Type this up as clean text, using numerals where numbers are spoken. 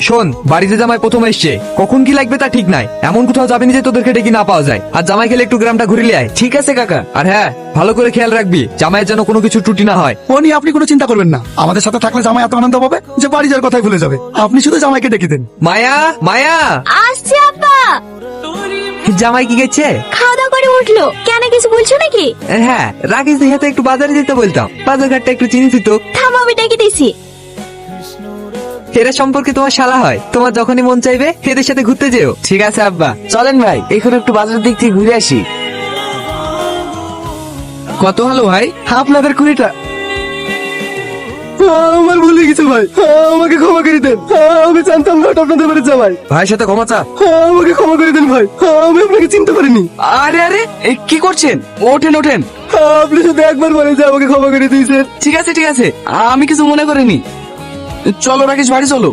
শোন, বাড়িতে জামাই প্রথম এসছে, কখন কি লাগবে তা ঠিক নাই। এমন কোথাও যাবি না যে তোদেরকে ডেকে না পাওয়া যায়। আর জামাই খেলে একটু গ্রামটা ঘুরিলে আয়। ঠিক আছে কাকা। আর হ্যাঁ, ভালো করে খেয়াল রাখবি জামাইয়ের যেন কোনো কিছু ত্রুটি না হয়। ও নিয়ে আপনি কোনো চিন্তা করবেন না, আমাদের সাথে থাকলে জামাই এত আনন্দ পাবে যে বাড়ি যাওয়ার কথাই ভুলে যাবে। আপনি শুধু জামাইকে ডেকে দেন। মায়া, মায়া, আসছে আব্বা। জামাই কি গেছে? খাওয়া দাওয়া করে উঠলো। কেন কিছু বলছো নাকি? হ্যাঁ, রাকেশ হাতে একটু বাজারে যেতে বলতাম, বাজার ঘাটটা একটু চিনি দিত। থামো, আমি ডেকে দিছি। এরা সম্পর্কে তোমার শালা হয়, তোমার যখনই মন চাইবে এদের সাথে ঘুরতে যেও। ঠিক আছে আব্বা, চলেন ভাই এখন একটু বাজারের দিক থেকে ঘুরে আসি। কত হলো ভাই? আপনাদের 20টা। আমার ভুলে গেছে ভাই, আমাকে ক্ষমা করে দেন। আমি জানতাম না আপনাদের বাড়ির জামাই। ভাইয়ের সাথে ক্ষমা চা। আমাকে ক্ষমা করে দেন ভাই, আমি আপনাকে চিনতে পারিনি। আরে আরে কি করছেন? ওঠেন ওঠেন। আপনি শুধু একবার বলে যে আমাকে ক্ষমা করে দিয়েছেন। ঠিক আছে ঠিক আছে, আমি কিছু মনে করিনি। চলো রাকেশ, বাড়ি চলো।